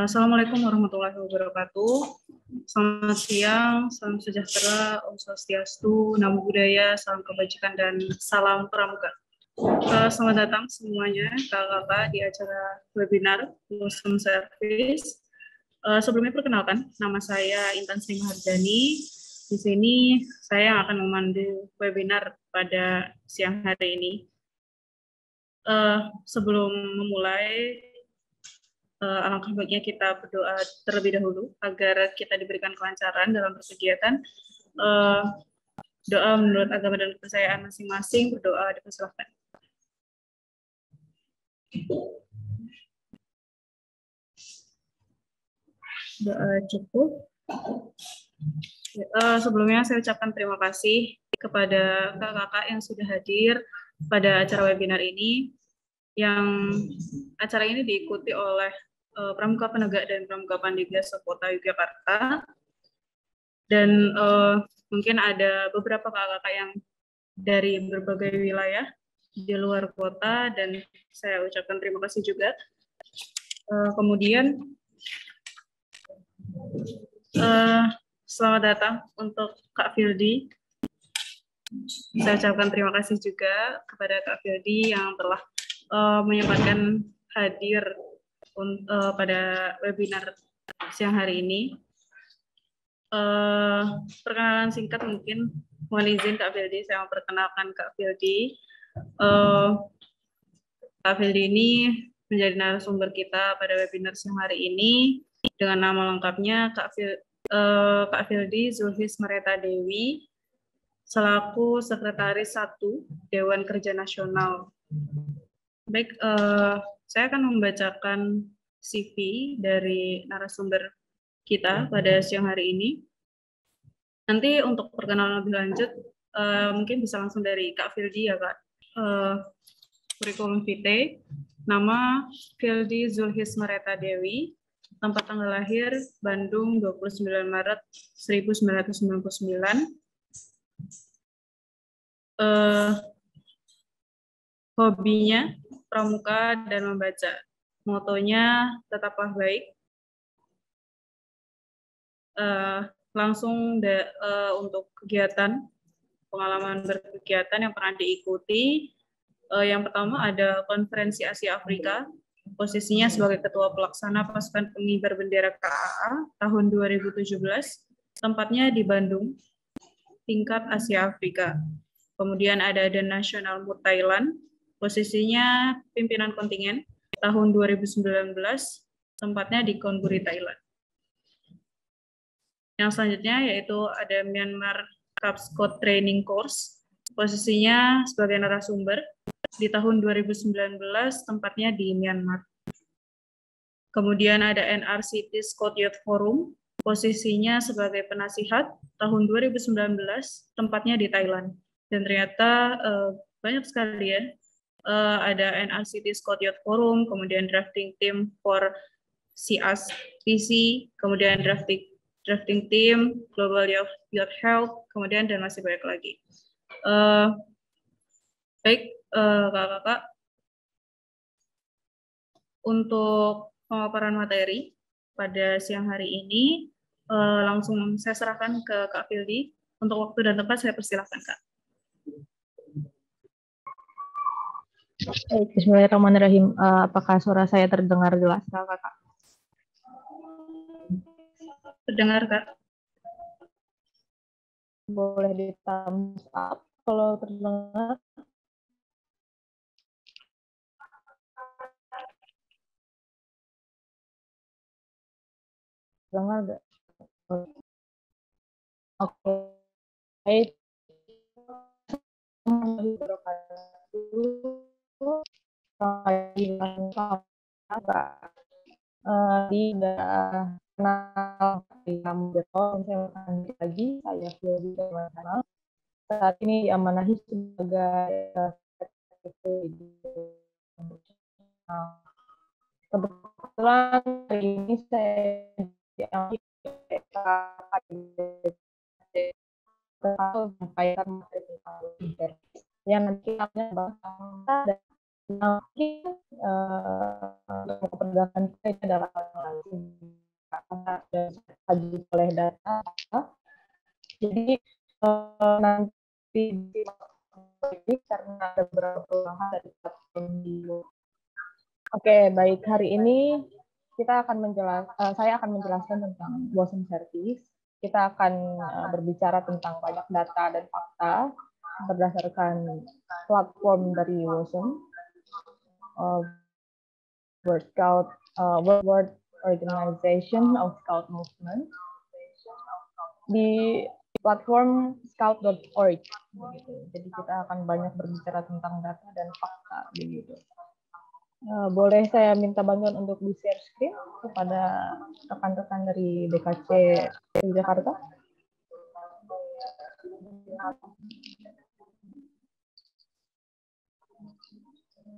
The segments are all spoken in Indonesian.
Assalamualaikum warahmatullahi wabarakatuh. Selamat siang, salam sejahtera, Om Swastiastu, Namo Buddhaya, salam kebajikan, dan salam pramuka. Selamat datang semuanya, kakak-kakak di acara webinar Muslim Service. Sebelumnya perkenalkan, nama saya Intan Sri Mahardani. Di sini saya akan memandu webinar pada siang hari ini. Sebelum memulai, alangkah baiknya kita berdoa terlebih dahulu agar kita diberikan kelancaran dalam berkegiatan. Doa menurut agama dan kepercayaan masing-masing, berdoa dipersilahkan. Doa cukup. Sebelumnya saya ucapkan terima kasih kepada kakak-kakak yang sudah hadir pada acara webinar ini, yang acara ini diikuti oleh Pramuka Penegak dan Pramuka Pandega Sekota Yogyakarta, dan mungkin ada beberapa kakak-kakak yang dari berbagai wilayah di luar kota, dan saya ucapkan terima kasih juga. Kemudian selamat datang untuk Kak Firdi. Saya ucapkan terima kasih juga kepada Kak Firdi yang telah menyempatkan hadir pada webinar siang hari ini. Perkenalan singkat mungkin, mohon izin Kak Firdi, saya memperkenalkan Kak Firdi. Kak Firdi ini menjadi narasumber kita pada webinar siang hari ini dengan nama lengkapnya Kak Firdi Zulhis Mereta Dewi, selaku Sekretaris 1 Dewan Kerja Nasional. Baik, saya akan membacakan CV dari narasumber kita pada siang hari ini. Nanti untuk perkenalan lebih lanjut, mungkin bisa langsung dari Kak Firdi ya Kak. Kurikulum vitae, nama Firdi Zulhis Mereta Dewi, tempat tanggal lahir Bandung 29 Maret 1999. Hobinya pramuka dan membaca. Motonya tetaplah baik. Langsung untuk kegiatan, pengalaman berkegiatan yang pernah diikuti. Yang pertama ada Konferensi Asia Afrika, posisinya sebagai Ketua Pelaksana Pasukan Pengibar Bendera KAA tahun 2017, tempatnya di Bandung, tingkat Asia Afrika. Kemudian ada The National Mood Thailand, posisinya pimpinan kontingen tahun 2019, tempatnya di Konburi, Thailand. Yang selanjutnya yaitu ada Myanmar Cup Squad Training Course, posisinya sebagai narasumber di tahun 2019, tempatnya di Myanmar. Kemudian ada NRCT Scott Youth Forum, posisinya sebagai penasihat tahun 2019, tempatnya di Thailand. Dan ternyata banyak sekali ya. Ada NRCT Scott Youth Forum, kemudian drafting team for CSTC, kemudian drafting team Global Youth Health, kemudian dan masih banyak lagi. Baik, kakak-kakak, untuk pemaparan materi pada siang hari ini, langsung saya serahkan ke Kak Fildi. Untuk waktu dan tempat saya persilahkan, Kak. Bismillahirrahmanirrahim. Apakah suara saya terdengar jelas, Kakak? Terdengar, Kak. Boleh di thumbs up kalau terdengar. Dengar nggak? Oke. Baik. Lagi saya Firdi Darmawan. Saat ini diamanahi sebagai kebetulan hari ini saya diambil menyampaikan materi yang nanti akan bahas Nah, mungkin kepentingan kita ini adalah kaji oleh data. Jadi nanti karena ada beberapa perubahan dari platform di. Oke, baik. Hari ini saya akan menjelaskan tentang WOSM Service. Kita akan berbicara tentang banyak data dan fakta berdasarkan platform dari WOSM, World Organization of Scout Movement, di platform scout.org. Jadi kita akan banyak berbicara tentang data dan fakta begitu. Boleh saya minta bantuan untuk di share screen kepada rekan-rekan dari DKC Jakarta?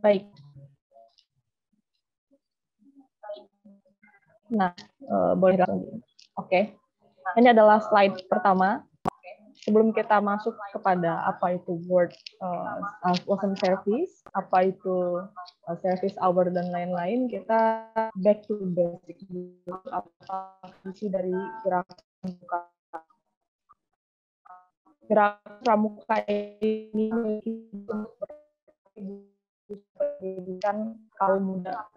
Baik. Nah, boleh langsung. Oke. Ini adalah slide pertama. Sebelum kita masuk kepada apa itu WOSM Service, apa itu service hour dan lain-lain, kita back to basic. Apa fungsi dari gerakan pramuka? Gerakan pramuka ini untuk pendidikan kaum muda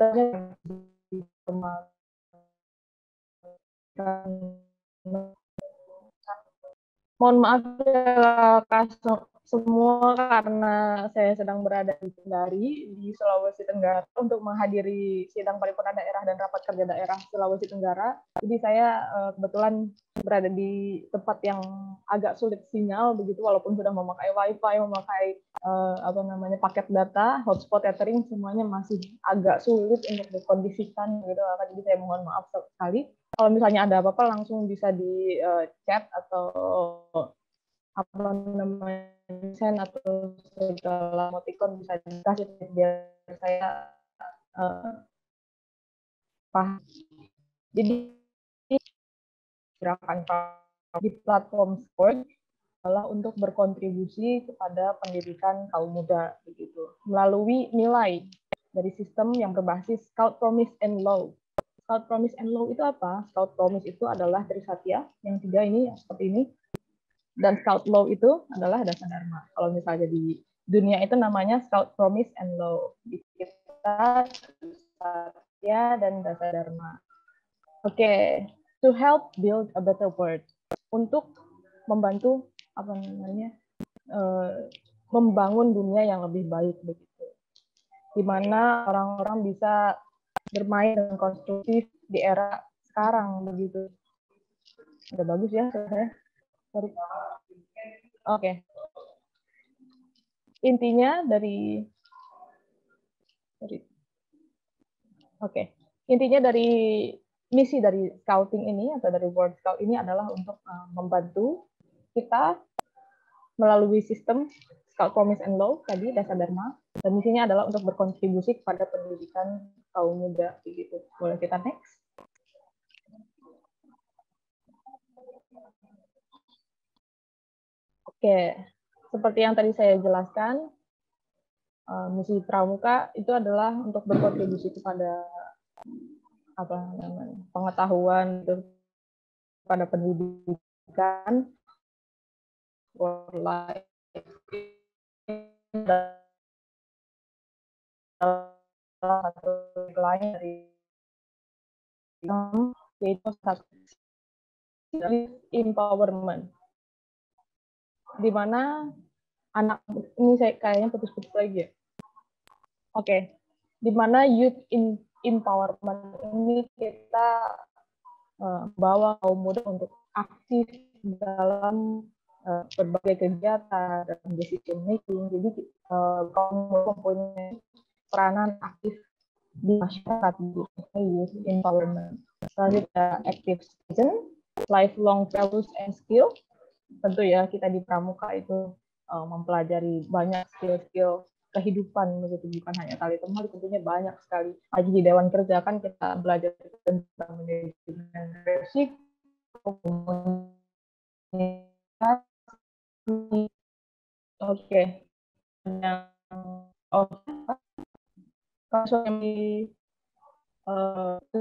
mohon maaf ya semua karena saya sedang berada di Kendari di Sulawesi Tenggara untuk menghadiri sidang paripurna daerah dan rapat kerja daerah Sulawesi Tenggara. Jadi saya kebetulan berada di tempat yang agak sulit sinyal begitu, walaupun sudah memakai wifi, memakai paket data, hotspot, tethering, semuanya masih agak sulit untuk dikondisikan gitu. Jadi saya mohon maaf sekali. Kalau misalnya ada apa-apa langsung bisa di chat atau apa namanya desain atau segala emoticon bisa dikasih biar saya paham. Jadi gerakan di platform sport adalah untuk berkontribusi kepada pendidikan kaum muda begitu melalui nilai dari sistem yang berbasis Scout Promise and Law. Scout Promise and Law itu apa? Scout Promise itu adalah Trisatya yang 3 ini seperti ini. Dan Scout Law itu adalah Dasa Dharma. Kalau misalnya di dunia itu namanya Scout Promise and Law. Di kita Satya dan Dasa Dharma. Oke, to help build a better world. Untuk membantu membangun dunia yang lebih baik begitu. Di mana orang-orang bisa bermain dengan konstruktif di era sekarang begitu. Udah bagus ya, sorry. Oke. Intinya dari misi dari scouting ini atau dari World Scout ini adalah untuk membantu kita melalui sistem Scout Promise and Law tadi Dasa Dharma, dan misinya adalah untuk berkontribusi kepada pendidikan kaum muda begitu. Boleh kita next? Oke, seperti yang tadi saya jelaskan, misi pramuka itu adalah untuk berkontribusi kepada pengetahuan pada pendidikan, life, satu lain dari yaitu satu empowerment, di mana anak ini saya kayaknya putus-putus lagi ya. Oke, di mana youth empowerment ini kita bawa kaum muda untuk aktif dalam berbagai kegiatan dalam decision making. Jadi kaum muda mempunyai peranan aktif di masyarakat di youth empowerment. Selanjutnya active citizen, lifelong values and skill. Tentu ya kita di pramuka itu mempelajari banyak skill-skill kehidupan begitu, bukan hanya tali temali, tentunya banyak sekali. Lagi di Dewan Kerja kan kita belajar tentang manajemen risiko, oke. Kalau suami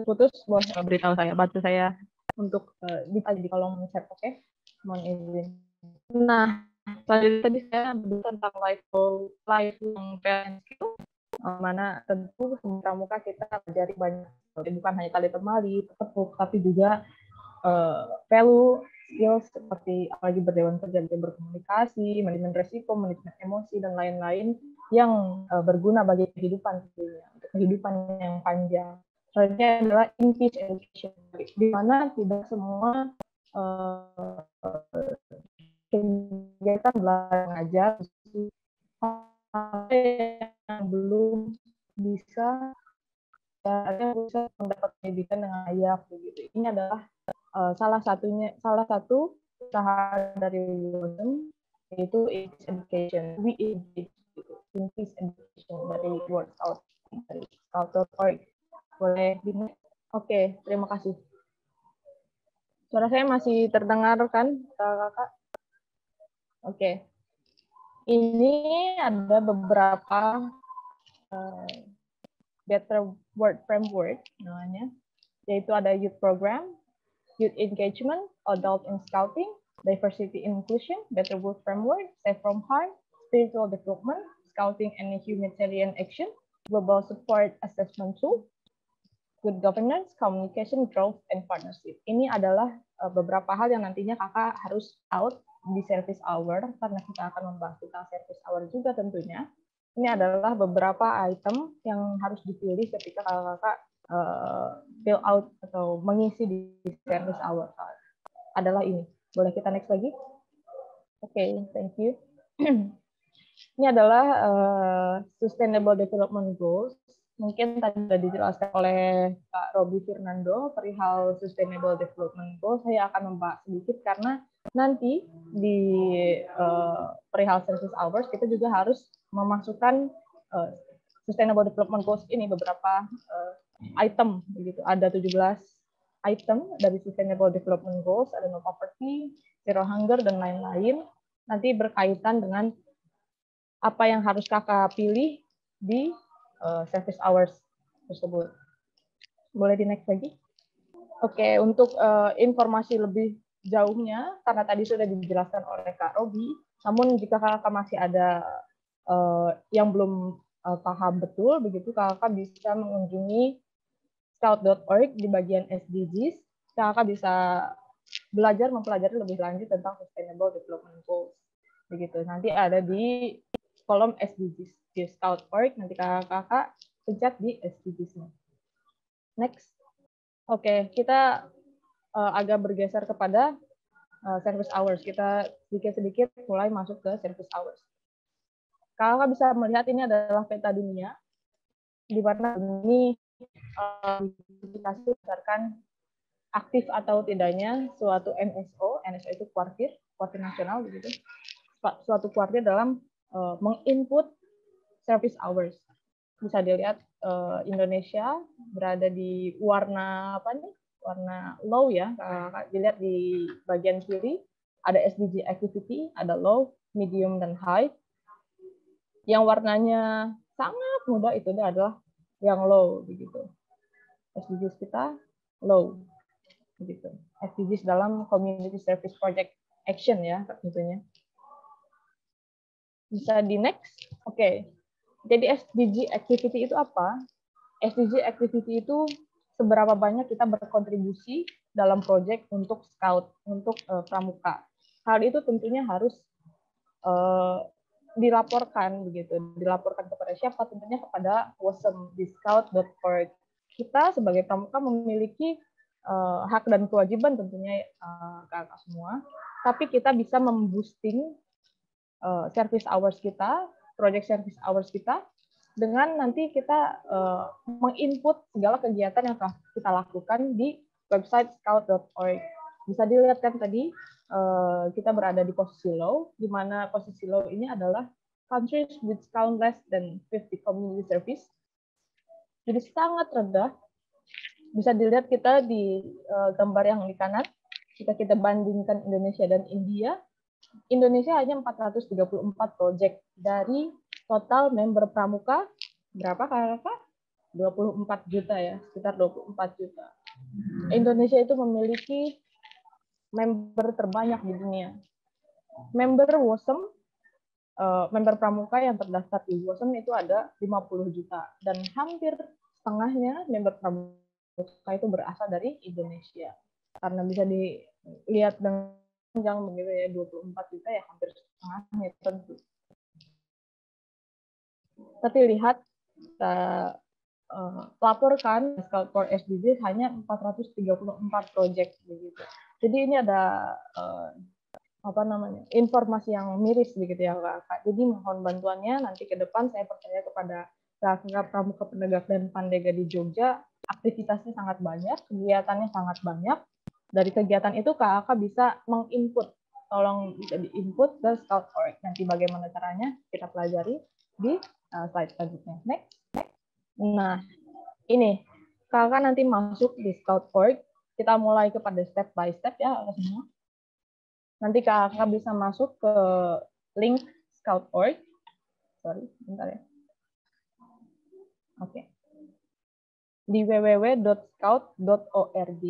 putus, boleh beritahu saya, bantu saya untuk di kolom chat, oke? Mohon izin. Nah, selanjutnya tadi saya berbicara tentang lifelong parent skill, mana tentu pramuka kita pelajari banyak, bukan hanya tali temali, tepuk, tapi juga value skills seperti apalagi berdewan kerja, berkomunikasi, manajemen resiko, manajemen emosi, dan lain-lain yang berguna bagi kehidupan tentunya, untuk kehidupan yang panjang. Selanjutnya adalah in-peace education, di mana tidak semua kegiatan belajar mengajar yang belum bisa mendapat pendidikan dengan layak begitu. Ini adalah salah satu usaha dari Wisdom, yaitu education. We engage in peace education dari World Scout, dari Scout.org. Boleh di Oke, terima kasih. Suara saya masih terdengar kan, kakak? Oke. Ini ada beberapa Better Word Framework namanya, yaitu ada Youth Program, Youth Engagement, Adult in Scouting, Diversity and Inclusion, Better Word Framework, Safe from Harm, Spiritual Development, Scouting and Humanitarian Action, Global Support Assessment Tool, Good Governance, Communication, Growth, and Partnership. Ini adalah beberapa hal yang nantinya kakak harus out di service hour, karena kita akan membahas tentang service hour juga tentunya. Ini adalah beberapa item yang harus dipilih ketika kakak fill out atau mengisi di service hour. Adalah ini. Boleh kita next lagi? Oke, thank you. Ini adalah Sustainable Development Goals. Mungkin tadi sudah dijelaskan oleh Pak Robi Fernando perihal Sustainable Development Goals. Saya akan membahas sedikit karena nanti di perihal service hours kita juga harus memasukkan Sustainable Development Goals ini beberapa item begitu. Ada 17 item dari Sustainable Development Goals, ada no poverty, zero hunger, dan lain-lain. Nanti berkaitan dengan apa yang harus kakak pilih di service hours tersebut. Boleh di next lagi? Oke, untuk informasi lebih jauhnya, karena tadi sudah dijelaskan oleh Kak Robi, namun jika kakak masih ada yang belum paham betul, begitu kakak bisa mengunjungi scout.org di bagian SDGs. Kakak bisa mempelajari lebih lanjut tentang Sustainable Development Goals. Begitu. Nanti ada di kolom SDGs di Scout.org, nanti kakak pencet di SDGs-nya. Next. Oke, kita agak bergeser kepada service hours. Kita sedikit-sedikit mulai masuk ke service hours. Kakak bisa melihat ini adalah peta dunia, di mana ini berdasarkan aktif atau tidaknya suatu NSO itu kuartir nasional begitu. Suatu kuartir dalam menginput service hours. Bisa dilihat Indonesia berada di warna apa nih? Warna low ya. Dilihat di bagian kiri ada SDG activity, ada low, medium, dan high. Yang warnanya sangat muda itu adalah yang low begitu. SDGs kita low begitu. SDGs dalam Community Service Project Action ya tentunya. Bisa di next. Oke. Jadi SDG activity itu apa? SDG activity itu seberapa banyak kita berkontribusi dalam proyek untuk scout, untuk pramuka. Hal itu tentunya harus dilaporkan begitu. Dilaporkan kepada siapa? Tentunya kepada WOSM di scout.org. Kita sebagai pramuka memiliki hak dan kewajiban tentunya kakak semua. Tapi kita bisa memboosting service hours kita, project service hours kita, dengan nanti kita menginput segala kegiatan yang telah kita lakukan di website scout.org. Bisa dilihat kan tadi kita berada di posisi low, di mana posisi low ini adalah countries with count less than 50 community service. Jadi sangat rendah. Bisa dilihat kita di gambar yang di kanan, jika kita bandingkan Indonesia dan India, Indonesia hanya 434 proyek dari total member pramuka berapa kakak? 24 juta ya, sekitar 24 juta. Indonesia itu memiliki member terbanyak di dunia. Member WOSM, member pramuka yang terdaftar di WOSM itu ada 50 juta. Dan hampir setengahnya member pramuka itu berasal dari Indonesia. Karena bisa dilihat dengan panjang begitu ya, 24 juta ya hampir setengahnya tentu. Tapi lihat, laporkan Scout for SDGs hanya 434 proyek begitu. Jadi ini ada informasi yang miris begitu ya Kak. Jadi mohon bantuannya nanti ke depan. Saya percaya kepada Kakak Pramuka Penegak dan Pandega di Jogja, aktivitasnya sangat banyak, kegiatannya sangat banyak. Dari kegiatan itu Kakak bisa menginput, tolong bisa diinput ke Scout.org. Nanti bagaimana caranya kita pelajari di slide selanjutnya. Next. Nah, ini Kakak nanti masuk di Scout.org. Kita mulai kepada step by step ya semua. Nanti Kakak bisa masuk ke link Scout.org. Sorry, bentar ya. Oke. Di www.scout.org.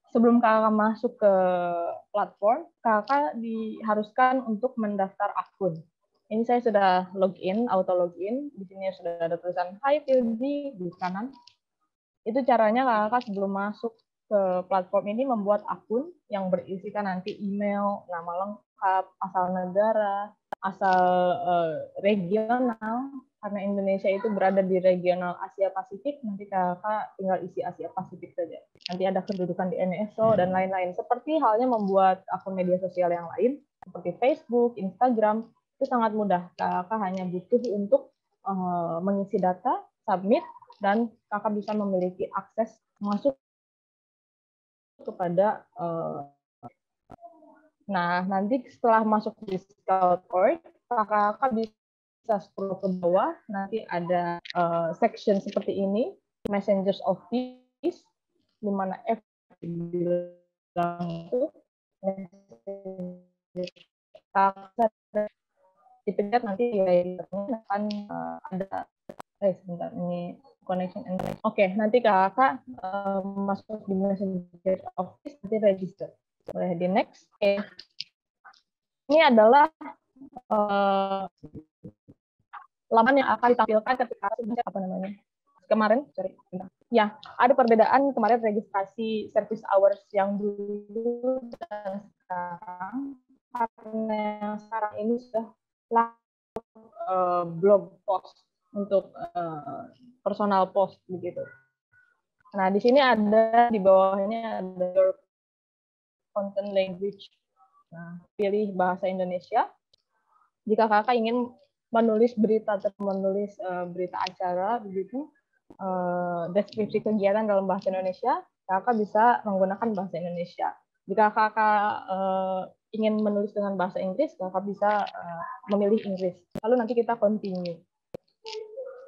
Sebelum Kakak masuk ke platform, Kakak diharuskan untuk mendaftar akun. Ini saya sudah login, auto login. Di sini sudah ada tulisan Hi Fildi di kanan. Itu caranya Kakak sebelum masuk ke platform ini membuat akun yang berisikan nanti email, nama lengkap, asal negara, asal regional. Karena Indonesia itu berada di regional Asia Pasifik, nanti Kakak tinggal isi Asia Pasifik saja. Nanti ada kedudukan di NSO dan lain-lain. Seperti halnya membuat akun media sosial yang lain, seperti Facebook, Instagram, itu sangat mudah. Kakak hanya butuh untuk mengisi data, submit, dan Kakak bisa memiliki akses masuk kepada nah, nanti setelah masuk di Scout.org, Kakak bisa scroll ke bawah, nanti ada section seperti ini, Messengers of Peace, di mana F bilang itu dipencet nanti akan ada sebentar ini connection and Oke, nanti Kakak masuk di Messengers of Peace, nanti register. Boleh di next. Oke. Ini adalah laman yang akan ditampilkan ketika kemarin, sorry. Ya, ada perbedaan kemarin registrasi service hours yang dulu dan sekarang. Karena yang sekarang ini sudah blog post untuk personal post begitu. Nah, di sini ada di bawahnya ada your content language. Nah, pilih bahasa Indonesia. Jika Kakak ingin menulis berita atau menulis berita acara begitu, deskripsi kegiatan dalam bahasa Indonesia, Kakak bisa menggunakan bahasa Indonesia. Jika Kakak ingin menulis dengan bahasa Inggris, Kakak bisa memilih Inggris. Lalu nanti kita continue.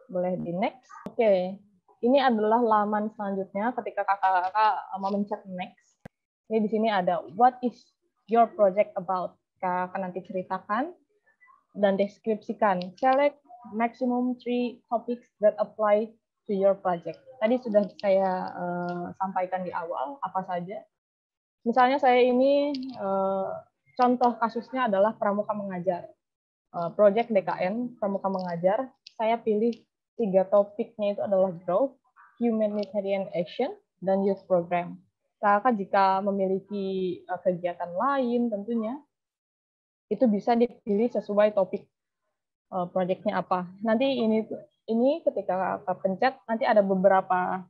Boleh di next. Oke. Ini adalah laman selanjutnya ketika Kakak memencet next. Ini di sini ada what is your project about. Kakak nanti ceritakan dan deskripsikan. Select maximum 3 topics that apply to your project. Tadi sudah saya sampaikan di awal apa saja. Misalnya saya ini contoh kasusnya adalah Pramuka Mengajar. Project DKN Pramuka Mengajar. Saya pilih 3 topiknya itu adalah growth, humanitarian action, dan youth program. Kakak jika memiliki kegiatan lain tentunya itu bisa dipilih sesuai topik proyeknya apa. Nanti ini ketika Kakak pencet nanti ada beberapa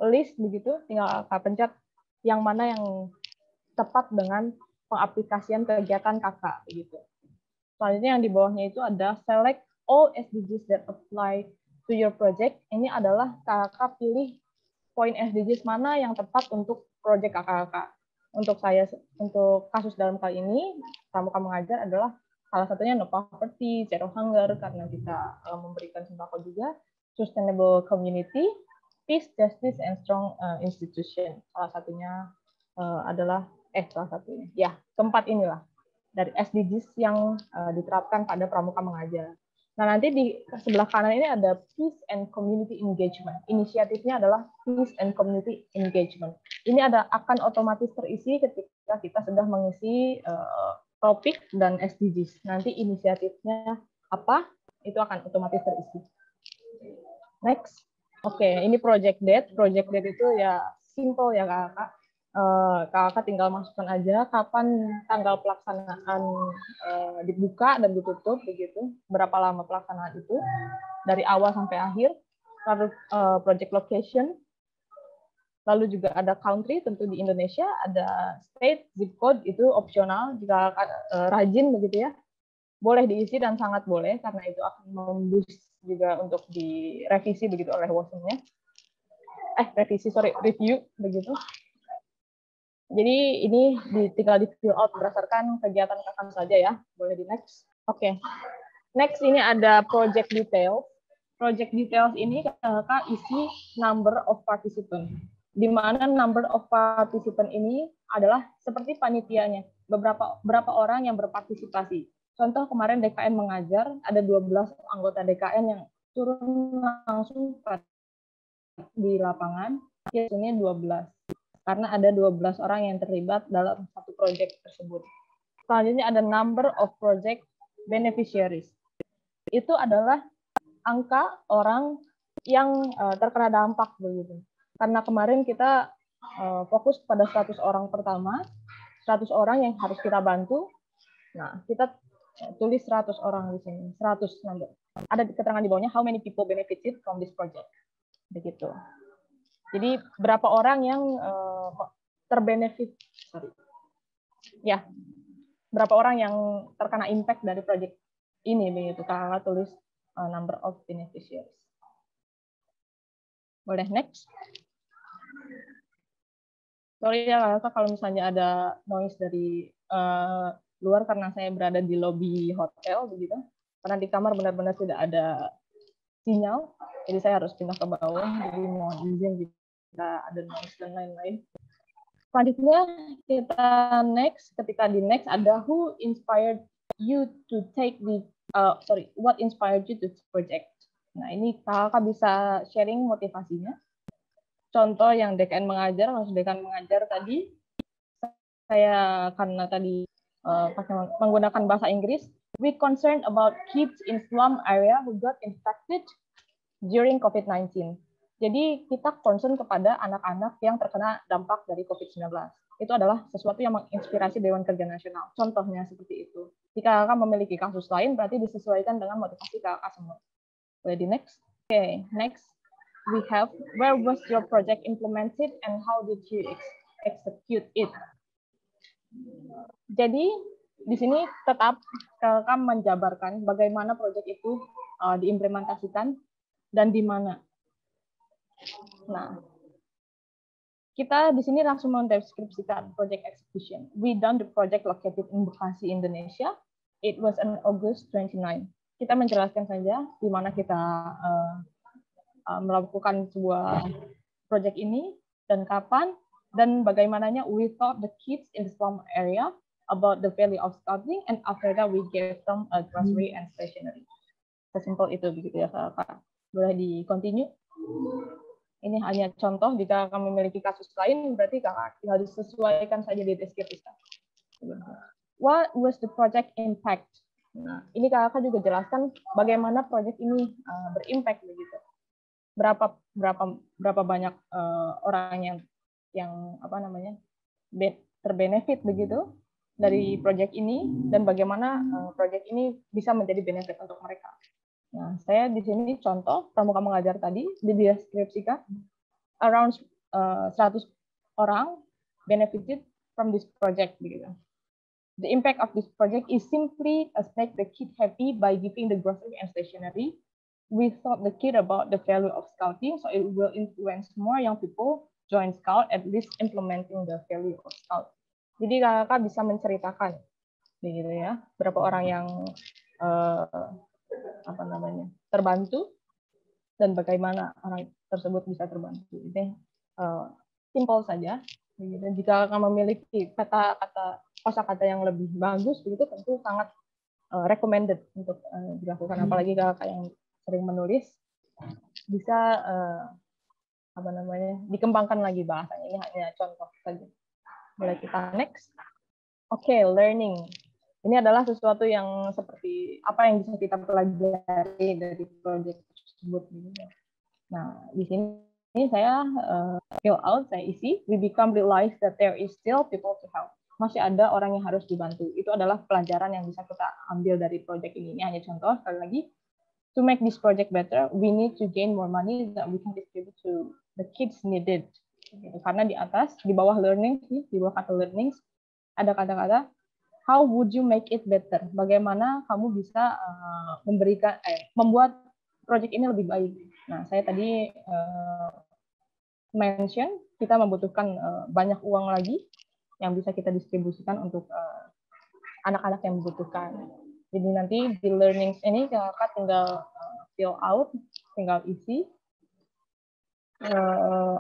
list begitu, tinggal Kakak pencet yang mana yang tepat dengan pengaplikasian kegiatan Kakak begitu. Selanjutnya yang di bawahnya itu ada select all SDGs that apply to your project. Ini adalah Kakak pilih poin SDGs mana yang tepat untuk proyek Kakak. Untuk kasus dalam kali ini, Pramuka Mengajar adalah salah satunya no poverty, zero hunger, karena kita memberikan sembako juga, sustainable community, peace, justice, and strong institution. Salah satunya keempat inilah dari SDGs yang diterapkan pada Pramuka Mengajar. Nah, nanti di sebelah kanan ini ada Peace and Community Engagement. Inisiatifnya adalah Peace and Community Engagement. Ini akan otomatis terisi ketika kita sudah mengisi topik dan SDGs. Nanti inisiatifnya apa, itu akan otomatis terisi. Next. Oke, ini project date. Project date itu ya simple ya kakak. Kakak tinggal masukkan aja kapan tanggal pelaksanaan dibuka dan ditutup begitu, berapa lama pelaksanaan itu dari awal sampai akhir, lalu project location, lalu juga ada country tentu di Indonesia, ada state, zip code itu opsional jika rajin begitu ya, boleh diisi dan sangat boleh karena itu akan memboost juga untuk direvisi begitu oleh WOSM-nya. Review begitu. Jadi ini tinggal di fill out berdasarkan kegiatan kakak saja ya. Boleh di next. Oke. Next ini ada project detail. Project details ini kakak isi number of participant. Di mana number of participant ini adalah seperti panitianya. Berapa orang yang berpartisipasi. Contoh kemarin DKN mengajar, ada 12 anggota DKN yang turun langsung di lapangan. Biasanya 12. Karena ada 12 orang yang terlibat dalam satu proyek tersebut. Selanjutnya ada number of project beneficiaries. Itu adalah angka orang yang terkena dampak begitu. Karena kemarin kita fokus pada 100 orang pertama, 100 orang yang harus kita bantu. Nah, kita tulis 100 orang di sini, 100 number. Ada keterangan di bawahnya how many people benefited from this project. Begitu. Jadi berapa orang yang terbenefit, ya, berapa orang yang terkena impact dari proyek ini begitu. Kakak tulis number of beneficiaries. Boleh next. Sorry ya kakak kalau misalnya ada noise dari luar karena saya berada di lobby hotel begitu. Karena di kamar benar-benar tidak ada sinyal, jadi saya harus pindah ke bawah. Jadi mohon izin jika ada noise dan lain-lain. Selanjutnya kita next. Ketika di next ada who inspired you to take the what inspired you to project. Nah ini kakak bisa sharing motivasinya. Contoh yang DKN mengajar, maksud DKN mengajar tadi, saya karena tadi menggunakan bahasa Inggris. We concerned about kids in slum area who got infected during COVID-19. Jadi kita concern kepada anak-anak yang terkena dampak dari COVID-19. Itu adalah sesuatu yang menginspirasi Dewan Kerja Nasional. Contohnya seperti itu. Jika kakak memiliki kasus lain, berarti disesuaikan dengan motivasi kakak semua. Boleh di next? Okay, next we have where was your project implemented and how did you execute it? Jadi di sini tetap kakak menjabarkan bagaimana proyek itu diimplementasikan dan di mana. Nah, kita di sini langsung mendeskripsikan project execution. We done the project located in Bekasi, Indonesia. It was on August 29. Kita menjelaskan saja di mana kita melakukan sebuah project ini dan kapan dan bagaimananya we taught the kids in the slum area about the value of scouting and after that we gave them a grocery and stationery. Sesimpel itu begitu ya Kak. Boleh di continue. Ini hanya contoh, jika kamu memiliki kasus lain, berarti kakak tinggal disesuaikan saja di deskripsi. What was the project impact? Nah, ini kakak juga jelaskan bagaimana proyek ini berimpact begitu. Berapa banyak orang yang apa namanya terbenefit begitu dari proyek ini dan bagaimana proyek ini bisa menjadi benefit untuk mereka. Nah, saya di sini contoh pramuka mengajar tadi dideskripsikan around 100 orang benefited from this project begitu. The impact of this project is simply to make the kid happy by giving the grocery and stationery. We taught the kid about the value of scouting, so it will influence more young people join Scout, at least implementing the value of Scout. Jadi kakak bisa menceritakan begitu ya, berapa orang yang terbantu dan bagaimana orang tersebut bisa terbantu. Ini simple saja. Begitu. Jika kamu memiliki kosakata yang lebih bagus, begitu tentu sangat recommended untuk dilakukan. Apalagi kakak yang sering menulis, bisa dikembangkan lagi bahasanya. Ini hanya contoh saja. Boleh kita next. Oke, learning. Ini adalah sesuatu yang seperti apa yang bisa kita pelajari dari proyek tersebut. Nah, di sini saya fill out, saya isi. We become realize that there is still people to help. Masih ada orang yang harus dibantu. Itu adalah pelajaran yang bisa kita ambil dari proyek ini. Ini hanya contoh, sekali lagi. To make this project better, we need to gain more money that we can distribute to the kids needed. Karena di bawah learning, di bawah kata learnings, ada kata-kata how would you make it better? Bagaimana kamu bisa membuat project ini lebih baik? Nah, saya tadi mention kita membutuhkan banyak uang lagi yang bisa kita distribusikan untuk anak-anak yang membutuhkan. Jadi nanti di learnings ini kakak tinggal fill out, tinggal isi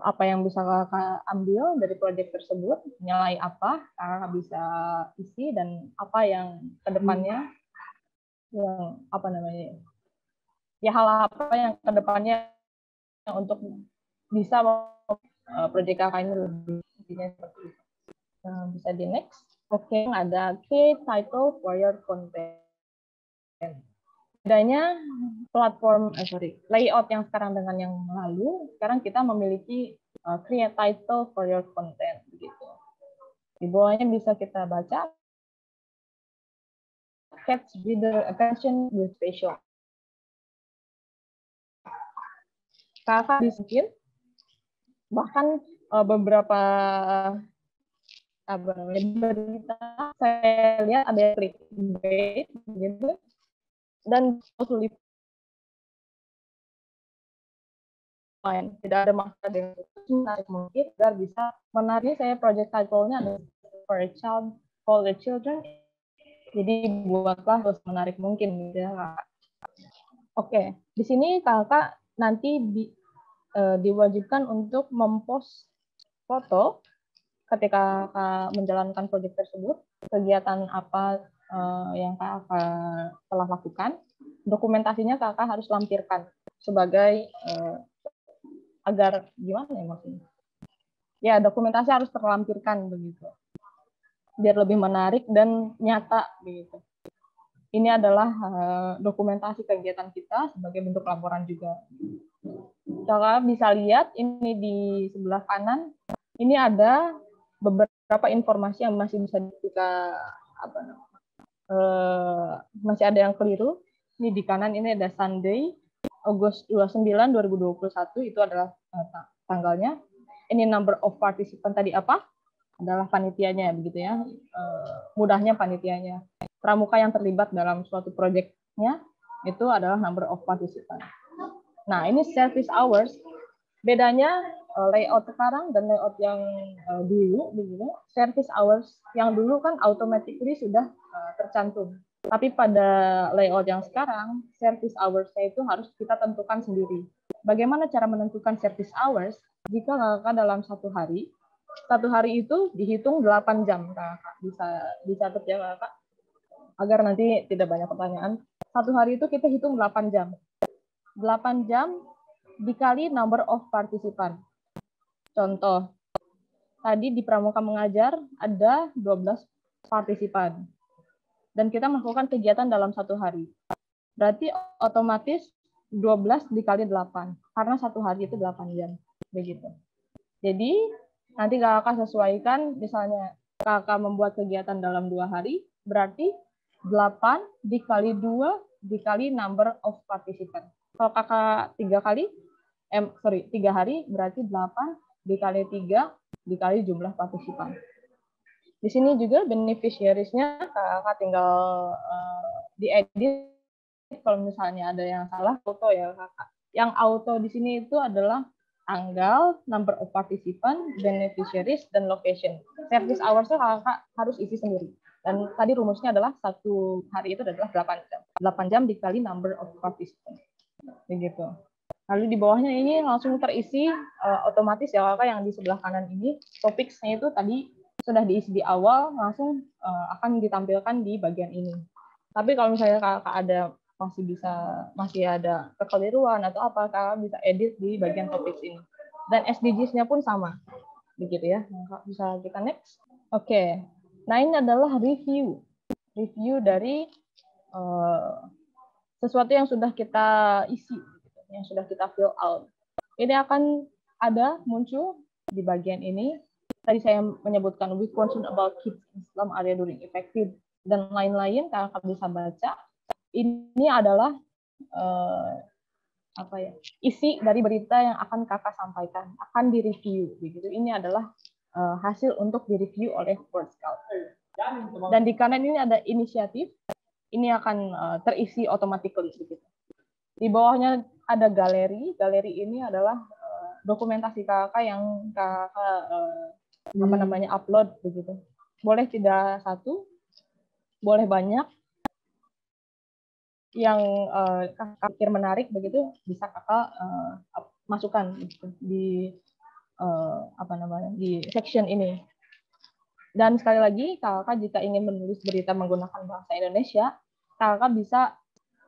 apa yang bisa kakak ambil dari proyek tersebut, nilai apa kakak bisa isi, dan apa yang kedepannya yang hal apa yang kedepannya untuk bisa proyek kakak ini lebih seperti itu. Bisa di next. Oke, ada key title for your content. Bedanya platform layout yang sekarang dengan yang lalu, sekarang kita memiliki create title for your content begitu. Di bawahnya bisa kita baca catch reader attention with special. Kakak mungkin bahkan beberapa berita saya lihat ada clickbait gitu, dan tidak ada maksud yang menarik mungkin agar bisa menarik. Saya project title-nya adalah for a child, for the children, jadi buatlah terus menarik mungkin gitu ya Kak. Oke, di sini kakak nanti diwajibkan untuk mempost foto ketika kakak menjalankan proyek tersebut, kegiatan apa yang kakak telah lakukan, dokumentasinya kakak harus lampirkan sebagai agar gimana ya maksudnya? Ya, dokumentasi harus terlampirkan begitu, biar lebih menarik dan nyata begitu. Ini adalah dokumentasi kegiatan kita sebagai bentuk laporan juga. Kakak bisa lihat ini di sebelah kanan, ini ada beberapa informasi yang masih bisa kita masih ada yang keliru. Ini di kanan ini ada Sunday, Agustus 29, 2021, itu adalah tanggalnya. Ini number of participant tadi apa? Adalah panitianya begitu ya. Mudahnya panitianya. Pramuka yang terlibat dalam suatu proyeknya itu adalah number of participant. Nah, ini service hours. Bedanya layout sekarang dan layout yang dulu begitu. Service hours yang dulu kan automatically sudah tercantum. Tapi pada layout yang sekarang, service hours-nya itu harus kita tentukan sendiri. Bagaimana cara menentukan service hours? Jika kakak dalam satu hari itu dihitung 8 jam. Kakak bisa dicatat ya kakak, agar nanti tidak banyak pertanyaan. Satu hari itu kita hitung 8 jam. 8 jam dikali number of participant. Contoh, tadi di Pramuka Mengajar ada 12 partisipan. Dan kita melakukan kegiatan dalam satu hari. Berarti otomatis 12 dikali 8. Karena satu hari itu 8 jam. Begitu. Jadi, nanti kakak sesuaikan, misalnya kakak membuat kegiatan dalam 2 hari, berarti 8 dikali 2 dikali number of participant. Kalau kakak 3 hari, berarti 8 dikali 3 dikali jumlah partisipan. Di sini juga beneficiaries-nya kakak tinggal diedit kalau misalnya ada yang salah auto ya kakak. Yang auto di sini itu adalah tanggal, number of participant, beneficiaries, dan location. Service hours-nya kakak harus isi sendiri. Dan tadi rumusnya adalah satu hari itu adalah 8 jam. 8 jam dikali number of participant. Begitu. Lalu di bawahnya ini langsung terisi otomatis ya kakak, yang di sebelah kanan ini. Topiknya itu tadi sudah diisi di awal, langsung akan ditampilkan di bagian ini. Tapi kalau misalnya kakak ada masih ada kekeliruan atau apa, kakak bisa edit di bagian topik ini. Dan SDGs-nya pun sama, begitu ya. Kakak bisa kita next. Oke. Nah, ini adalah review dari sesuatu yang sudah kita isi, yang sudah kita fill out. Ini akan ada muncul di bagian ini. Tadi saya menyebutkan we concerned about kids in slum area during effective dan lain-lain. Kakak bisa baca. Ini adalah isi dari berita yang akan kakak sampaikan, akan direview. Begitu. Ini adalah hasil untuk direview oleh World Scout. Dan di kanan ini ada inisiatif. Ini akan terisi automatically. Begitu. Di bawahnya ada galeri. Galeri ini adalah dokumentasi kakak yang kakak upload begitu. Boleh tidak satu, boleh banyak. Yang kakak pikir menarik begitu bisa kakak masukkan gitu, di di section ini. Dan sekali lagi kakak jika ingin menulis berita menggunakan bahasa Indonesia, kakak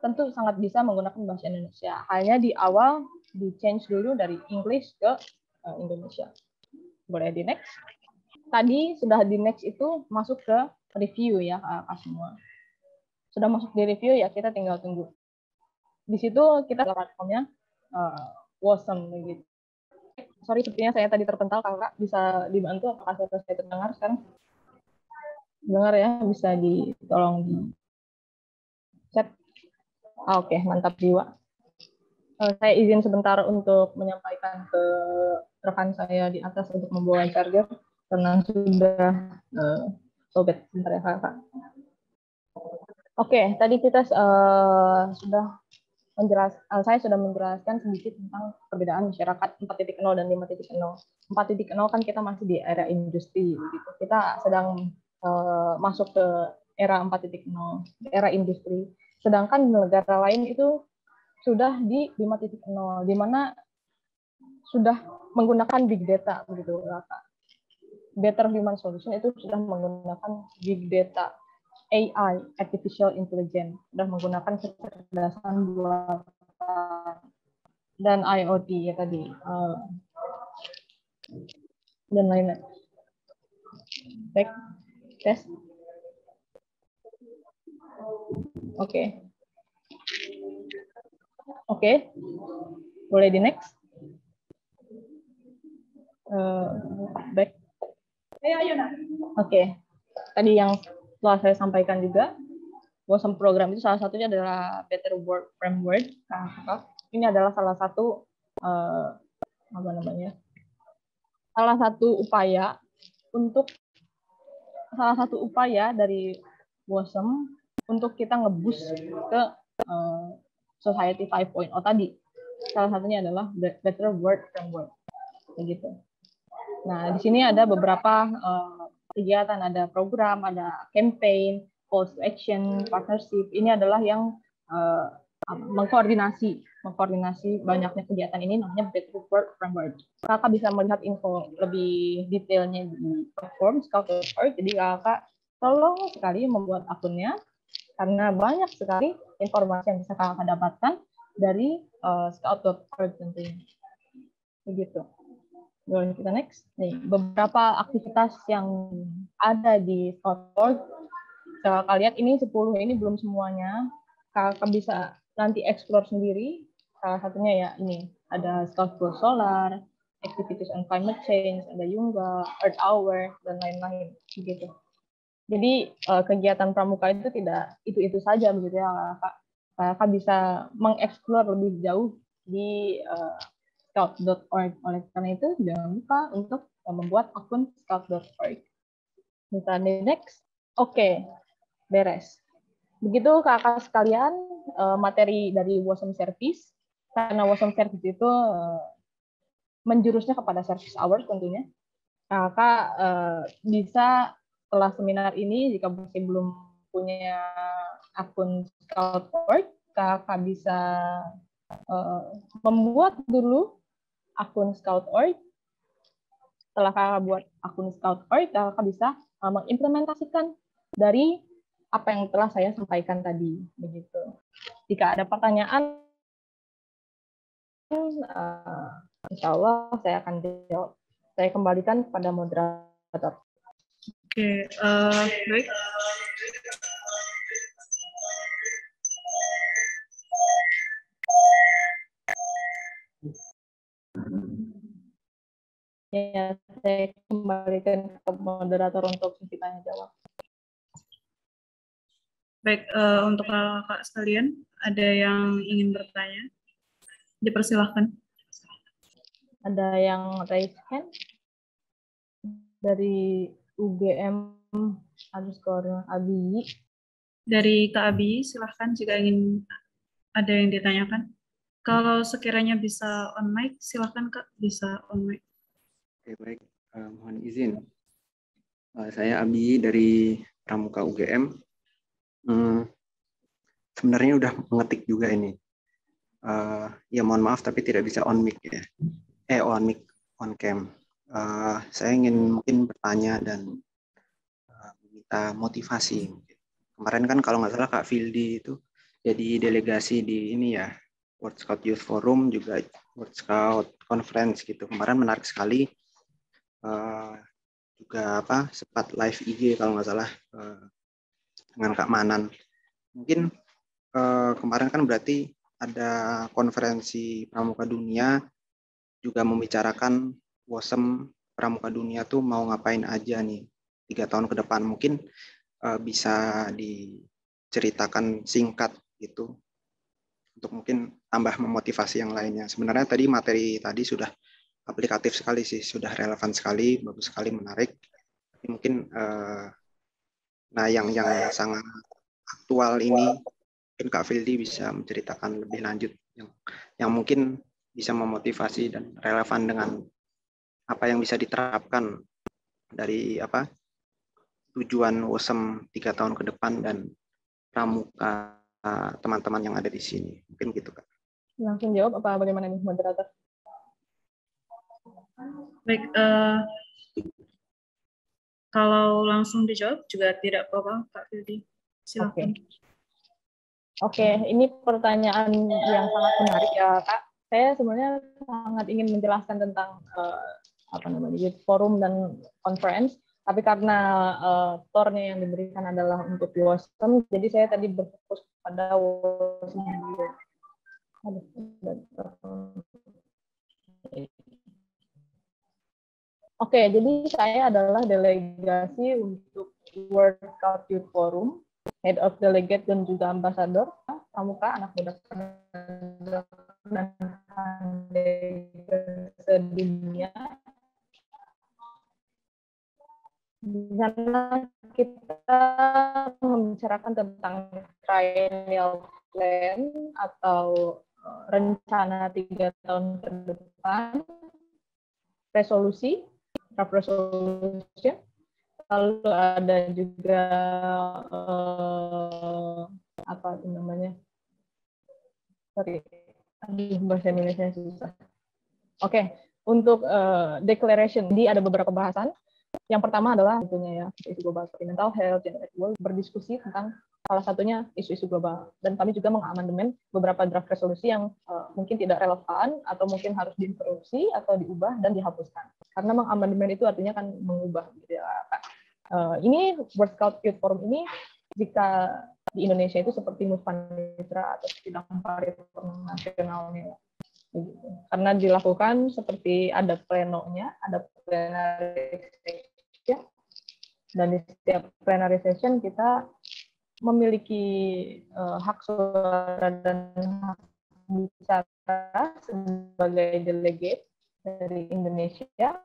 tentu sangat bisa menggunakan bahasa Indonesia. Hanya di awal di change dulu dari English ke Indonesia. Boleh di next. Tadi sudah di next itu masuk ke review ya kakak semua. Sudah masuk di review ya, kita tinggal tunggu. Di situ kita platformnya WOSM gitu. Sorry, sepertinya saya tadi terpental, kakak bisa dibantu apakah saya terdengar sekarang? Dengar ya, bisa tolong di chat. Oke, mantap jiwa. Saya izin sebentar untuk menyampaikan ke rekan saya di atas untuk membawa charger karena sudah sobet sebentar ya kakak. Oke, tadi kita saya sudah menjelaskan sedikit tentang perbedaan masyarakat 4.0 dan 5.0. 4.0 kan kita masih di era industri, gitu. Kita sedang masuk ke era 4.0, era industri. Sedangkan di negara lain itu sudah di 5.0, di mana sudah menggunakan big data, begitu, Kakak. Better Human Solution itu sudah menggunakan big data. AI, artificial intelligence, sudah menggunakan kecerdasan buatan dan IoT ya tadi dan lain-lain. Baik, tes. Oke, boleh di next. Baik. Oke, tadi yang telah saya sampaikan juga, WOSM program itu salah satunya adalah Better Work Framework. Ini adalah salah satu salah satu upaya dari WOSM untuk kita nge-boost ke Society 5.0 tadi. Salah satunya adalah Better Work Framework. Begitu. Nah, di sini ada beberapa kegiatan, ada program, ada campaign, call to action, partnership. Ini adalah yang mengkoordinasi banyaknya kegiatan ini, namanya Better Work Framework. Kakak bisa melihat info lebih detailnya di platform scout.org. Jadi kakak tolong sekali membuat akunnya, karena banyak sekali informasi yang bisa kakak dapatkan dari scout.org tentunya. Begitu. Boleh kita next. Nih, beberapa aktivitas yang ada di Scout.org. Kakak lihat ini 10 ini belum semuanya. Kakak bisa nanti explore sendiri. Salah satunya ya ini. Ada Scout Go Solar, Activities on Climate Change, ada Yungga, Earth Hour, dan lain-lain. Begitu. Jadi kegiatan pramuka itu tidak itu-itu saja begitu ya Kakak. Kakak bisa mengeksplor lebih jauh di scout.org. Oleh karena itu, jangan lupa untuk membuat akun scout.org. Kita next. Oke, beres. Begitu kakak sekalian, materi dari WOSM Service. Karena WOSM Service itu menjurusnya kepada service hours tentunya. Kakak bisa setelah seminar ini, jika masih belum punya akun scout.org, kakak bisa membuat dulu akun Scout.org. Setelah kakak buat akun Scout.org, kakak bisa mengimplementasikan dari apa yang telah saya sampaikan tadi, begitu. Jika ada pertanyaan, insya Allah saya akan jawab. Saya kembalikan kepada moderator. Oke, baik. Ya, saya kembalikan ke moderator untuk sesi tanya jawab. Baik, untuk kakak sekalian, ada yang ingin bertanya? Dipersilahkan. Ada yang raise hand dari UGM _Abi. Dari Kak Abi, silahkan jika ingin ada yang ditanyakan. Kalau sekiranya bisa on mic, silahkan Kak, bisa on mic. Oke, baik. Mohon izin. Saya Abi dari Pramuka UGM. Sebenarnya udah mengetik juga ini. Ya mohon maaf tapi tidak bisa on mic ya. On mic, on cam. Saya ingin mungkin bertanya dan minta motivasi. Kemarin kan kalau nggak salah Kak Fildi itu jadi delegasi di ini ya, World Scout Youth Forum, juga World Scout Conference gitu. Kemarin menarik sekali. Juga sempat live IG kalau nggak salah dengan Kak Manan. Mungkin kemarin kan berarti ada konferensi Pramuka Dunia juga membicarakan WOSM Pramuka Dunia tuh mau ngapain aja nih 3 tahun ke depan. Mungkin bisa diceritakan singkat gitu untuk mungkin tambah memotivasi yang lainnya. Sebenarnya tadi materi tadi sudah aplikatif sekali sih, sudah relevan sekali, bagus sekali, menarik. Tapi mungkin nah yang sangat aktual ini mungkin Kak Fildi bisa menceritakan lebih lanjut yang mungkin bisa memotivasi dan relevan dengan apa yang bisa diterapkan dari tujuan WOSM 3 tahun ke depan dan pramuka teman-teman yang ada di sini. Mungkin gitu Kak. Langsung jawab apa bagaimana nih moderator? Baik, kalau langsung dijawab juga tidak apa-apa, Kak Fildi. Silakan. Oke, ini pertanyaan yang sangat menarik ya, Kak. Saya sebenarnya sangat ingin menjelaskan tentang youth forum dan conference, tapi karena tornya yang diberikan adalah untuk WOSM, jadi saya tadi berfokus pada WOSM. Oke, jadi saya adalah delegasi untuk World Scout Youth Forum, Head of Delegate dan juga Ambassador, Pramuka, anak muda dan sedunia. Di sana kita membicarakan tentang triennial plan atau rencana 3 tahun ke depan, resolusi, draft resolution, lalu ada juga apa itu namanya? Sorry, bahasa Indonesia susah. Oke, untuk declaration, di ada beberapa bahasan. Yang pertama adalah tentunya ya isu global seperti mental health, gender equality, berdiskusi tentang salah satunya isu-isu global. Dan kami juga mengamandemen beberapa draft resolusi yang mungkin tidak relevan atau mungkin harus diinterupsi atau diubah dan dihapuskan. Karena mengamandemen itu artinya kan mengubah. Gitu ya, Kak. Ini World Scout Youth Forum ini jika di Indonesia itu seperti Muspanitra atau sidang paripurna nasionalnya. Gitu. Karena dilakukan seperti ada plenonya, ada plenary session, dan di setiap plenary session kita memiliki hak suara dan hak bicara sebagai delegate dari Indonesia.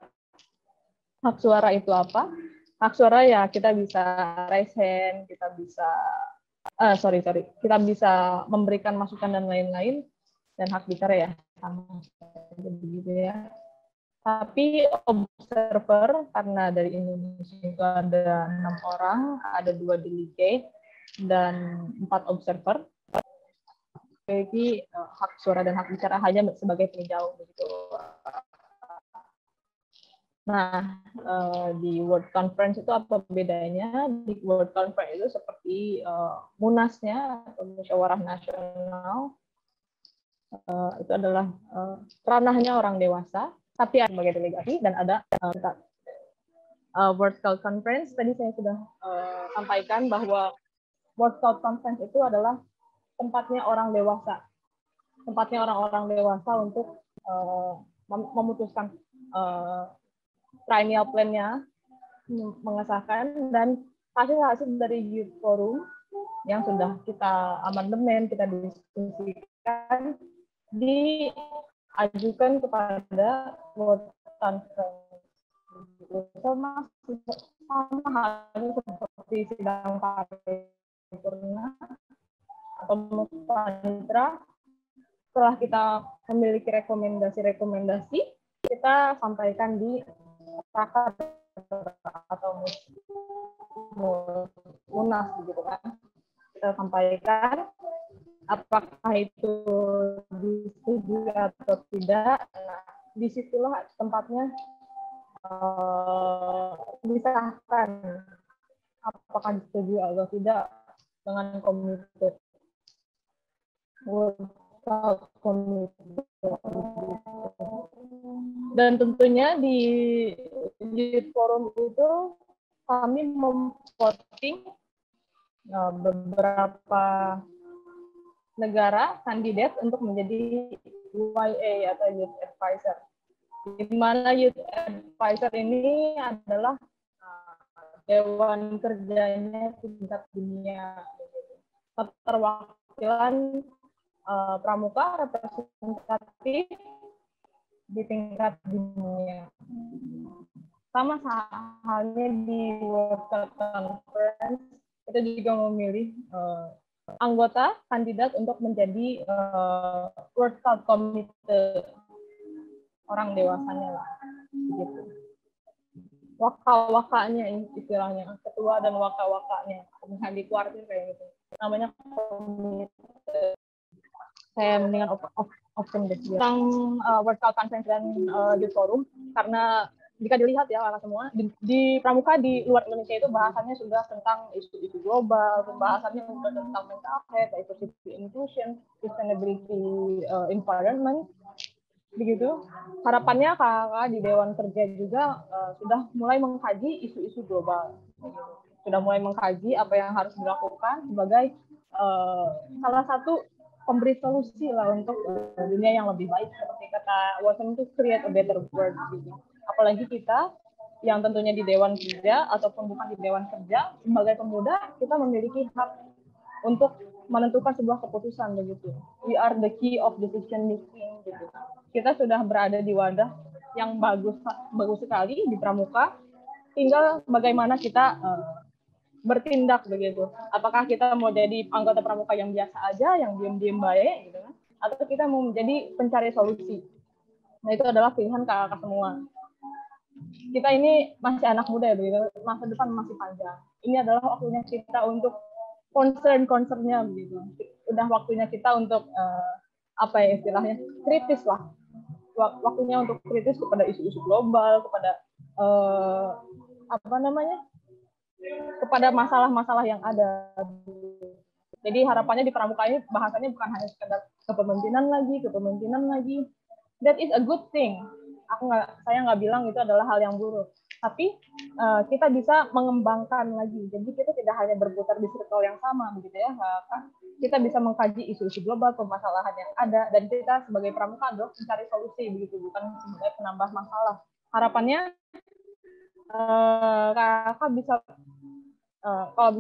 Hak suara itu apa? Hak suara ya kita bisa raise hand, kita bisa kita bisa memberikan masukan dan lain-lain, dan hak bicara ya sama begitu ya. Tapi observer, karena dari Indonesia itu ada 6 orang, ada 2 delegate dan 4 observer. Jadi hak suara dan hak bicara hanya sebagai peninjau begitu. Nah, di World Conference itu apa bedanya? Di World Conference itu seperti munasnya atau musyawarah nasional, itu adalah ranahnya orang dewasa, tapi ada sebagai delegasi dan ada World Scout Conference. Tadi saya sudah sampaikan bahwa World Scout Conference itu adalah tempatnya orang dewasa, tempatnya orang-orang dewasa untuk memutuskan triennial plan-nya, mengesahkan, dan hasil-hasil dari Youth Forum yang sudah kita amandemen, kita diskusikan, diajukan kepada World Conference. Sama halnya seperti sidang paripurna atau musyawarah. Setelah kita memiliki rekomendasi-rekomendasi, kita sampaikan di raker atau munas gitu kan. Kita sampaikan apakah itu disetujui atau tidak. Nah, disitulah tempatnya disahkan apakah disetujui atau tidak dengan komite. Dan tentunya di Youth Forum itu kami memvoting beberapa negara kandidat untuk menjadi YA atau Youth Advisor. Di mana Youth Advisor ini adalah dewan kerjanya tingkat dunia. Keterwakilan pramuka representatif di tingkat dunia. Sama halnya di World Conference, kita juga memilih anggota kandidat untuk menjadi World Scout Committee, orang dewasanya lah, gitu. Waka-wakanya istilahnya, ketua dan waka-wakanya, misalnya di kuartir kayak gitu. Namanya komite. Saya mendingan open deh tentang World Scout Conference dan Youth Forum, karena jika dilihat ya kakak semua, di pramuka di luar Indonesia itu bahasannya sudah tentang isu-isu global, pembahasannya sudah tentang mental health, diversity inclusion, sustainability environment, begitu. Harapannya kakak di Dewan Kerja juga sudah mulai mengkaji isu-isu global, sudah mulai mengkaji apa yang harus dilakukan sebagai salah satu pemberi solusi lah untuk dunia yang lebih baik, seperti kata Watson itu create a better world gitu. Apalagi kita yang tentunya di Dewan Kerja ataupun bukan di Dewan Kerja, sebagai pemuda kita memiliki hak untuk menentukan sebuah keputusan begitu. We are the key of decision making gitu. Kita sudah berada di wadah yang bagus sekali di pramuka. Tinggal bagaimana kita bertindak begitu. Apakah kita mau jadi anggota pramuka yang biasa aja, yang diam-diam baik gitu kan? Atau kita mau menjadi pencari solusi. Nah, itu adalah pilihan kakak semua. Kita ini masih anak muda ya begitu, masa depan masih panjang. Ini adalah waktunya kita untuk concern-concernnya begitu. Udah waktunya kita untuk apa ya istilahnya, kritis lah. Waktunya untuk kritis kepada isu-isu global, kepada apa namanya, kepada masalah-masalah yang ada. Jadi harapannya di pramuka ini bahasanya bukan hanya sekedar kepemimpinan lagi. That is a good thing. Saya nggak bilang itu adalah hal yang buruk. Tapi kita bisa mengembangkan lagi. Jadi kita tidak hanya berputar di circle yang sama, begitu ya. Kita bisa mengkaji isu-isu global, permasalahan yang ada, dan kita sebagai pramuka adalah mencari solusi, begitu, bukan sebagai penambah masalah. Harapannya kakak bisa kalau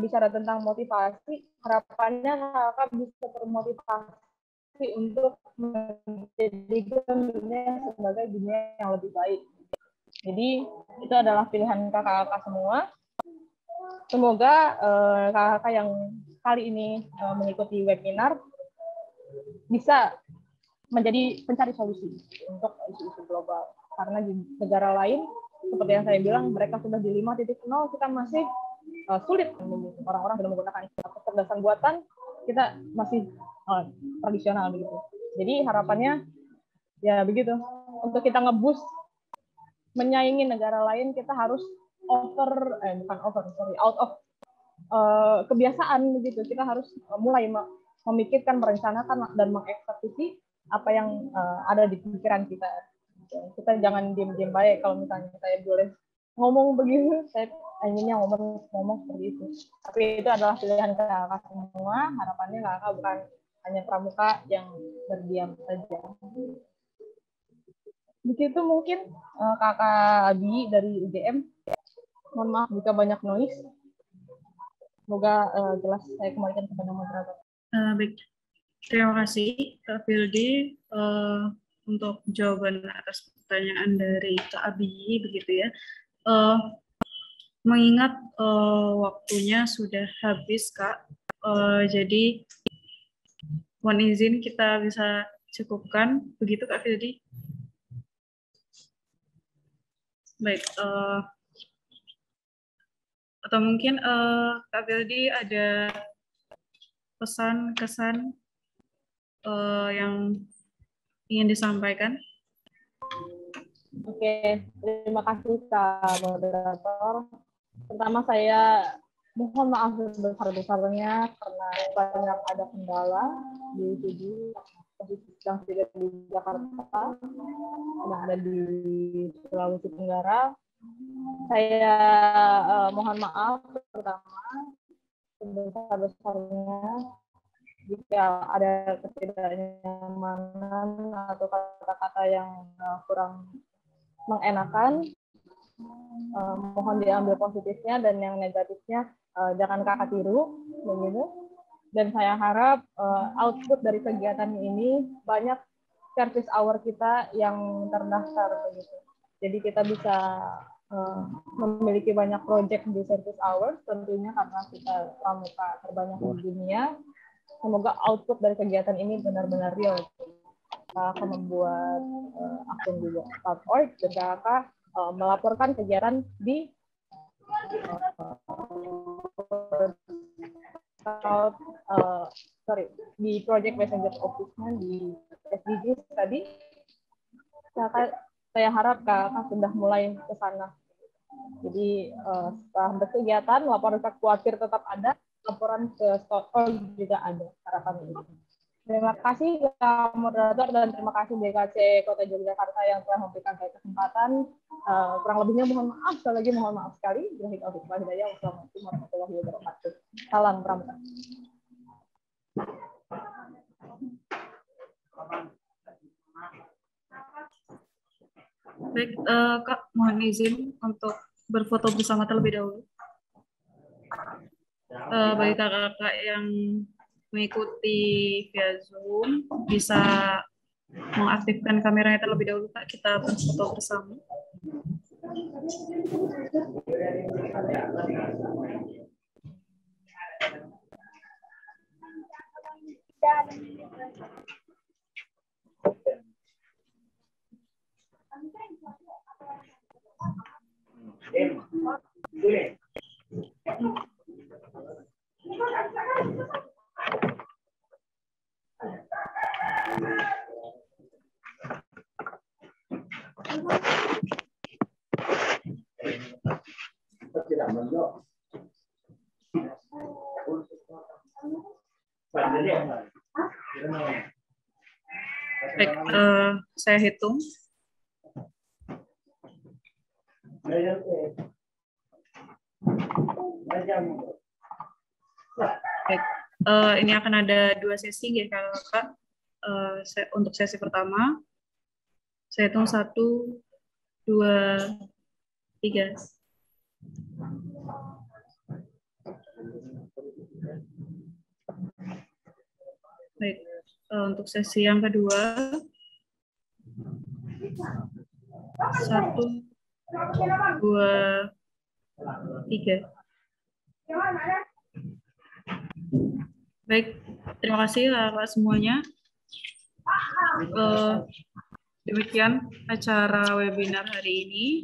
bicara tentang motivasi, harapannya kakak bisa termotivasi untuk menjadikan dunia sebagai dunia yang lebih baik. Jadi itu adalah pilihan kakak-kakak semua. Semoga kakak-kakak yang kali ini mengikuti webinar bisa menjadi pencari solusi untuk isu-isu global. Karena di negara lain, seperti yang saya bilang, mereka sudah di 5.0, kita masih sulit. Orang-orang sudah menggunakan kecerdasan buatan, kita masih tradisional begitu. Jadi harapannya ya begitu, untuk kita nge-boost menyaingi negara lain, kita harus out of kebiasaan begitu. Kita harus mulai memikirkan, merencanakan, dan mengeksekusi apa yang ada di pikiran kita. Kita jangan diam-diam baik. Kalau misalnya saya boleh ngomong begitu, saya inginnya ngomong seperti itu. Tapi itu adalah pilihan kakak semua. Harapannya kakak bukan hanya pramuka yang berdiam saja. Begitu mungkin kakak Abi dari UGM. Mohon maaf jika banyak noise. Semoga jelas. Saya kembalikan kepada moderator. Baik, terima kasih Kak Fildi untuk jawaban atas pertanyaan dari Kak Abi, begitu ya. Mengingat waktunya sudah habis, Kak, jadi mohon izin kita bisa cukupkan, begitu Kak Fildi? Baik, atau mungkin Kak Fildi ada pesan-kesan yang ingin disampaikan? Oke, terima kasih Kak moderator. Pertama saya mohon maaf sebesar-besarnya karena banyak ada kendala di sini, yang tidak di Jakarta, yang ada di Sulawesi Tenggara. Saya mohon maaf pertama sebesar-besarnya jika ada ketidaknyamanan atau kata-kata yang kurang mengenakan. Mohon diambil positifnya, dan yang negatifnya jangan kakak tiru begitu. Dan saya harap output dari kegiatan ini banyak service hour kita yang terdaftar begitu. Jadi kita bisa memiliki banyak project di service hour, tentunya karena kita pramuka terbanyak di dunia. Semoga output dari kegiatan ini benar-benar real. Kita akan membuat akun juga .org, dan kakak melaporkan kegiatan di di Project Messenger Office-nya di SDGs tadi. Saya harap kakak sudah mulai ke sana. Jadi setelah berkegiatan, laporan khawatir tetap ada, laporan ke .org juga ada. Harapan ini. Terima kasih Kak moderator, dan terima kasih DKC Kota Yogyakarta yang telah memberikan saya kesempatan. Kurang lebihnya mohon maaf, sekali lagi mohon maaf sekali. Wassalamualaikum warahmatullahi wabarakatuh. Salam pramuka. Baik, Kak, mohon izin untuk berfoto bersama terlebih dahulu. Bagi kakak-kakak yang mengikuti via Zoom, bisa mengaktifkan kameranya terlebih dahulu, Kak. Kita berfoto bersama. Baik, saya hitung. Baik, ini akan ada 2 sesi ya Kak. Untuk sesi pertama, saya hitung 1, 2, 3. Baik, untuk sesi yang kedua, 1, 2, 3. Baik, terima kasih Kakak semuanya. Demikian acara webinar hari ini.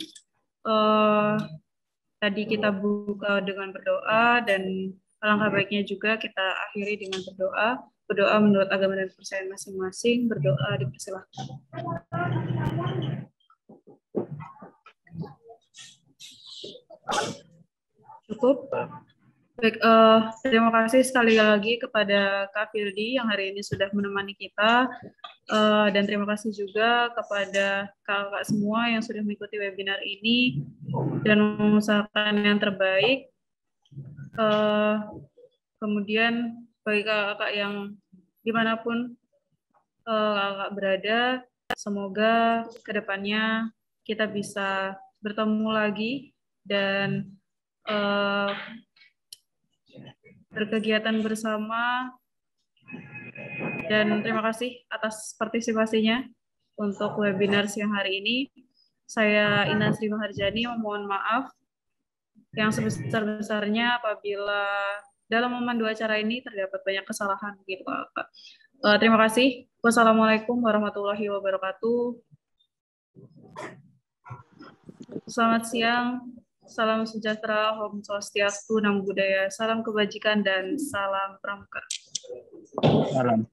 Tadi kita buka dengan berdoa, dan alangkah baiknya juga kita akhiri dengan berdoa. Berdoa menurut agama dan kepercayaan masing-masing. Berdoa dipersilahkan. Cukup. Baik, terima kasih sekali lagi kepada Kak Firdi yang hari ini sudah menemani kita, dan terima kasih juga kepada kakak semua yang sudah mengikuti webinar ini dan mengusahakan yang terbaik. Kemudian bagi kakak yang dimanapun kakak berada, semoga kedepannya kita bisa bertemu lagi dan berkegiatan bersama, dan terima kasih atas partisipasinya untuk webinar siang hari ini. Saya Intan Sri Maharjani memohon maaf yang sebesar-besarnya apabila dalam memandu acara ini terdapat banyak kesalahan gitu Kak. Terima kasih. Wassalamualaikum warahmatullahi wabarakatuh. Selamat siang. Salam sejahtera, Om Swastiastu, Namo Buddhaya, salam kebajikan, dan salam pramuka. Salam.